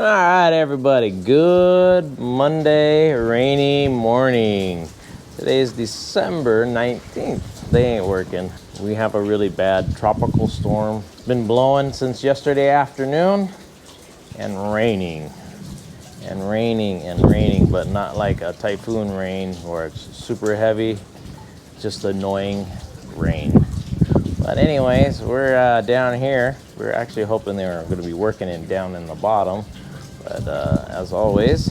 All right, everybody. Good Monday, rainy morning. Today is December 19th. They ain't working. We have a really bad tropical storm. It's been blowing since yesterday afternoon and raining. And raining and raining, but not like a typhoon rain where it's super heavy, just annoying rain. But anyways, we're down here. We're actually hoping they were going to be working down in the bottom. But as always,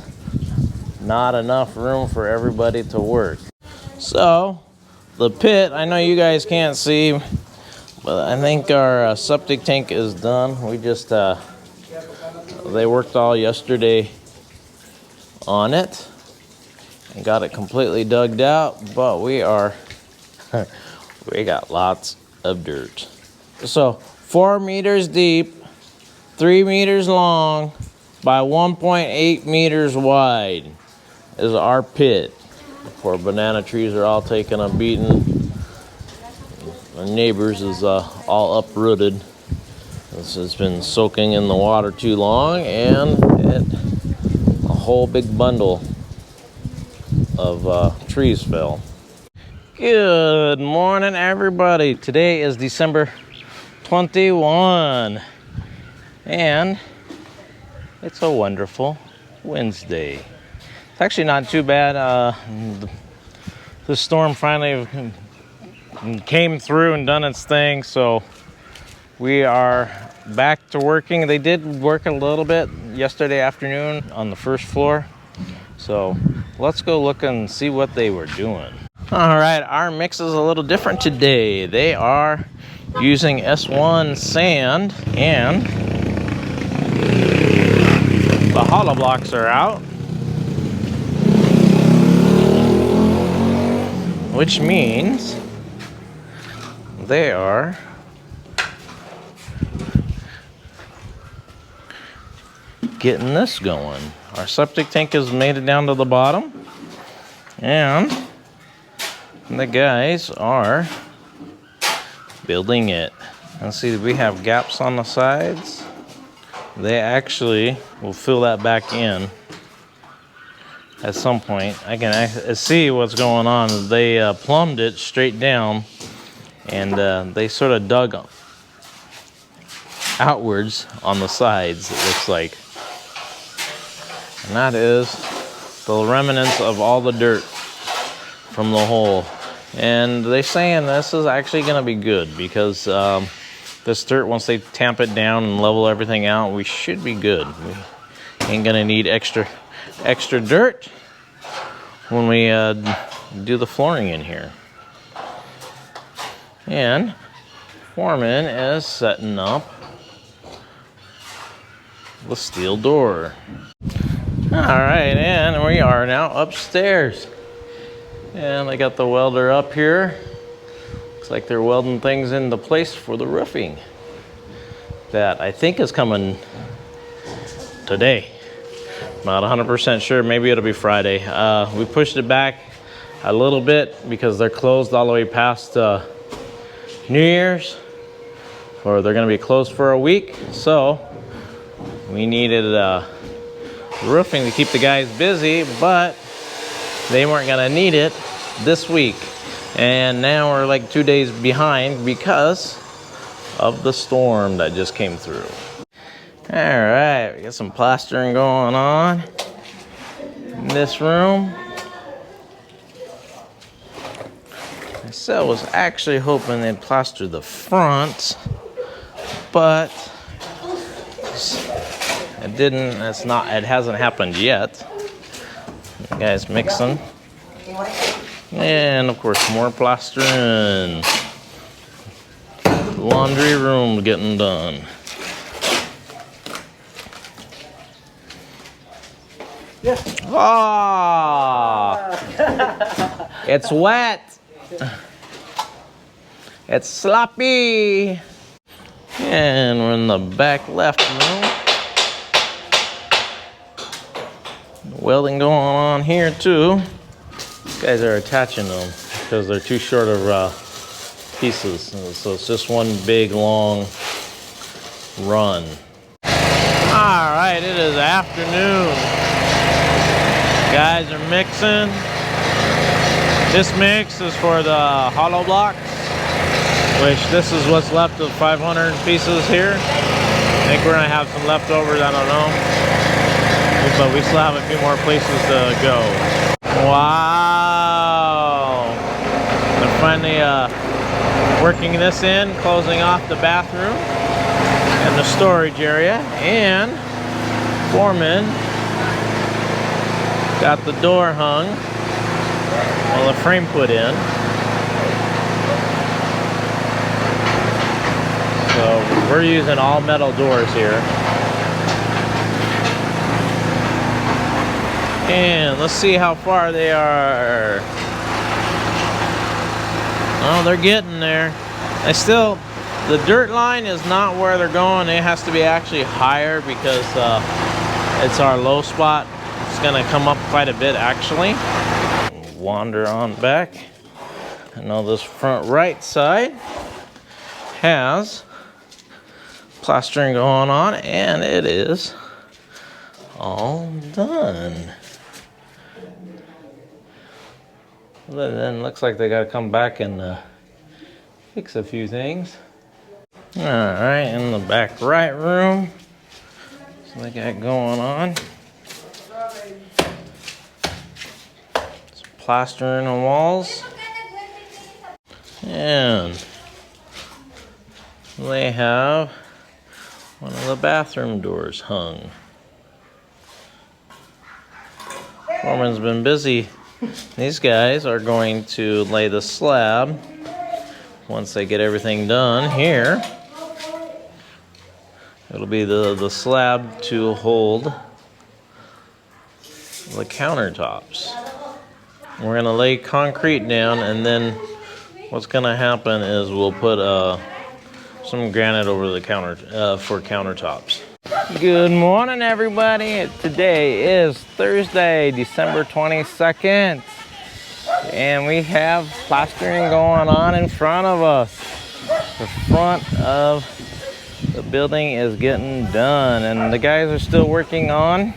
not enough room for everybody to work. So, the pit, I know you guys can't see, but I think our septic tank is done. We just, they worked all yesterday on it and got it completely dug out, but we got lots of dirt. So 4 meters deep, 3 meters long by 1.8 meters wide is our pit. Poor banana trees are all taking a beating. Our neighbors is all uprooted. This has been soaking in the water too long, and a whole big bundle of trees fell. Good morning, everybody. Today is December 21, and it's a wonderful Wednesday. It's actually not too bad. The storm finally came through and done its thing, so we are back to working. They did work a little bit yesterday afternoon on the first floor, so let's go look and see what they were doing. All right, our mix is a little different today. They are using S1 sand, and the hollow blocks are out, which means they are getting this going. Our septic tank has made it down to the bottom, and the guys are building it. And see, we have gaps on the sides. They actually will fill that back in at some point. I can see what's going on. They plumbed it straight down, and they sort of dug outwards on the sides, it looks like. And that is the remnants of all the dirt from the hole. And they're saying this is actually going to be good because this dirt, once they tamp it down and level everything out, we should be good. We ain't going to need extra dirt when we do the flooring in here. And Foreman is setting up the steel door. All right, and we are now upstairs. And I got the welder up here. Looks like they're welding things into place for the roofing. That I think is coming today. Not 100% sure, maybe it'll be Friday. We pushed it back a little bit because they're closed all the way past New Year's. Or they're gonna be closed for a week. So we needed roofing to keep the guys busy, but they weren't gonna need it this week. And now we're like 2 days behind because of the storm that just came through. All right, we got some plastering going on in this room. I was actually hoping they'd plaster the front, but it didn't. It hasn't happened yet. The guy's mixing. And of course, more plastering. Laundry room getting done. Ah! It's wet. It's sloppy. And we're in the back left room. Welding going on here too. These guys are attaching them because they're too short of pieces. So it's just one big long run. All Alright, it is afternoon. Guys are mixing. This mix is for the hollow blocks, which this is what's left of 500 pieces here. I think we're gonna have some leftovers, I don't know. But we still have a few more places to go. Wow! They're finally working this in, closing off the bathroom and the storage area, and foreman got the door hung, well, the frame put in. So we're using all metal doors here. And let's see how far they are. Oh, they're getting there. The dirt line is not where they're going. It has to be actually higher because it's our low spot. It's gonna come up quite a bit actually. Wander on back. I know this front right side has plastering going on, and it is all done. Then looks like they gotta come back and fix a few things. All right, in the back right room, so they got going on. Some plastering on walls, and they have one of the bathroom doors hung. Foreman's been busy. These guys are going to lay the slab once they get everything done here. It'll be the slab to hold the countertops. We're gonna lay concrete down, and then what's gonna happen is we'll put some granite over the counter for countertops. Good morning, everybody. Today is Thursday, December 22nd, and we have plastering going on in front of us. The front of the building is getting done, and the guys are still working on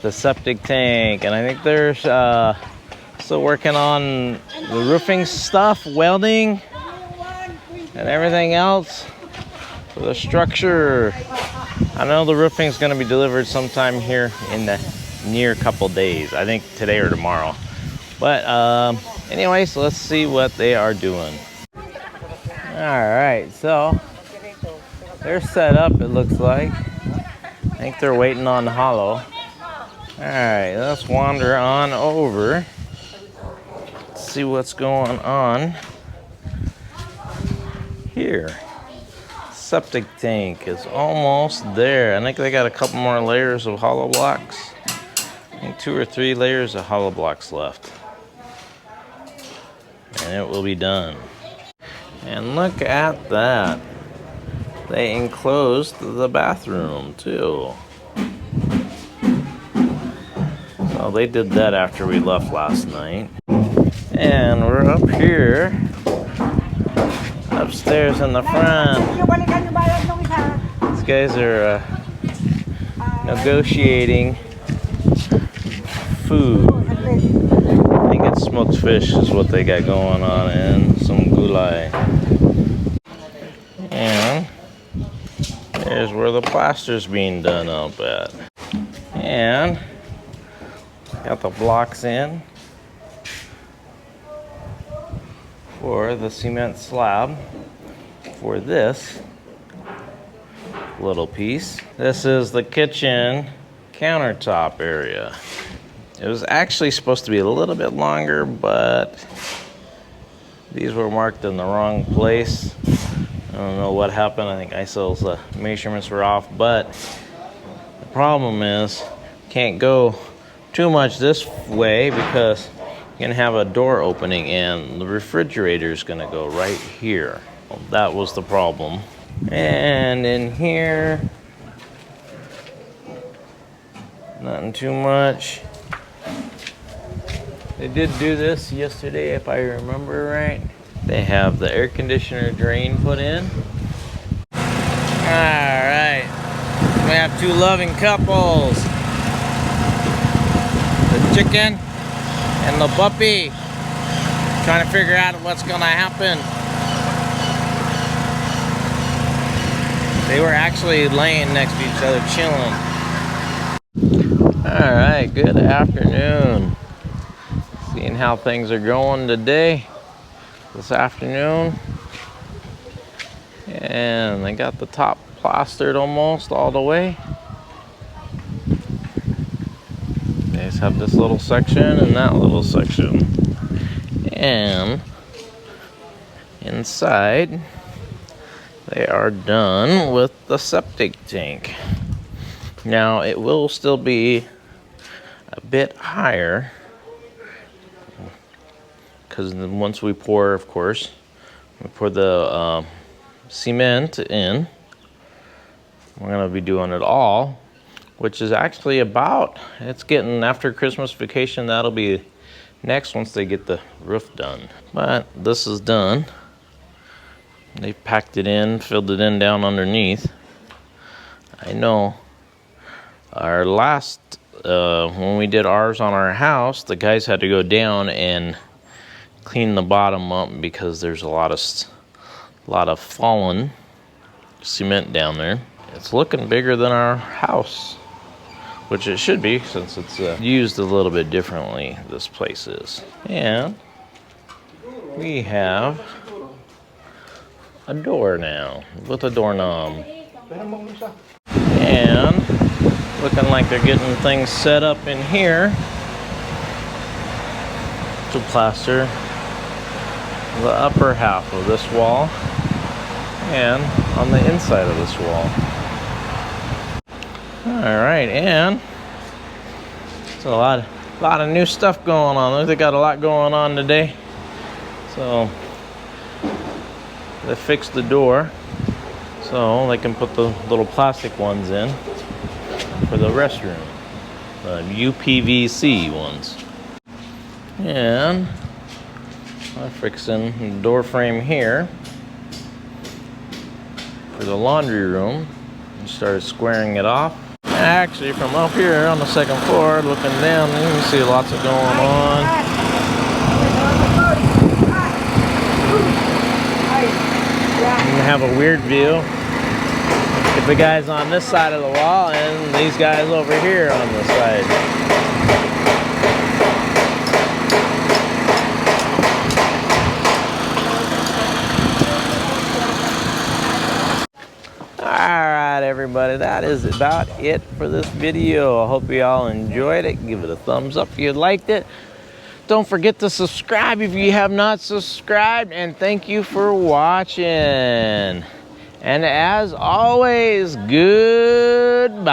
the septic tank, and I think they're still working on the roofing stuff, welding, and everything else for the structure. I know the roofing is going to be delivered sometime here in the near couple days. I think today or tomorrow. But anyways, let's see what they are doing. All right, so they're set up, it looks like. I think they're waiting on the hollow. All right, let's wander on over. Let's see what's going on here. Septic tank is almost there. I think they got a couple more layers of hollow blocks. I think 2 or 3 layers of hollow blocks left, and it will be done. And look at that. They enclosed the bathroom too. So they did that after we left last night. And we're up here, upstairs in the front. These guys are negotiating food. I think it's smoked fish is what they got going on, and some gulai. And there's where the plaster's being done up at. And got the blocks in for the cement slab for this little piece. This is the kitchen countertop area. It was actually supposed to be a little bit longer, but these were marked in the wrong place. I don't know what happened. I think ISO's measurements were off, but the problem is can't go too much this way because you're gonna have a door opening and the refrigerator is gonna go right here. Well, that was the problem. And in here, nothing too much. They did do this yesterday, if I remember right. They have the air conditioner drain put in. All right, We have two loving couples. The chicken and the puppy. Trying to figure out what's gonna happen. They were actually laying next to each other, chilling. All right, good afternoon. Seeing how things are going today, this afternoon. And they got the top plastered almost all the way. They just have this little section and that little section. And inside, they are done with the septic tank. Now, it will still be a bit higher because once we pour, of course, we pour the cement in. We're going to be doing it all, which is actually about, it's getting after Christmas vacation, that'll be next once they get the roof done. But this is done. They packed it in, filled it in down underneath. I know our last, when we did ours on our house, the guys had to go down and clean the bottom up because there's a lot of fallen cement down there. It's looking bigger than our house, which it should be since it's used a little bit differently, this place is. And we have a door now with a doorknob. And looking like they're getting things set up in here to plaster the upper half of this wall and on the inside of this wall. Alright, and it's a lot of new stuff going on. They got a lot going on today. So they fixed the door so they can put the little plastic ones in for the restroom, the UPVC ones. And I'm fixing the door frame here for the laundry room. I started squaring it off. Actually, from up here on the second floor, looking down, you can see lots of going on. You can have a weird view. Get the guys on this side of the wall and these guys over here on the side. Alright everybody, that is about it for this video. I hope you all enjoyed it. Give it a thumbs up if you liked it. Don't forget to subscribe if you have not subscribed. And thank you for watching. And as always, goodbye.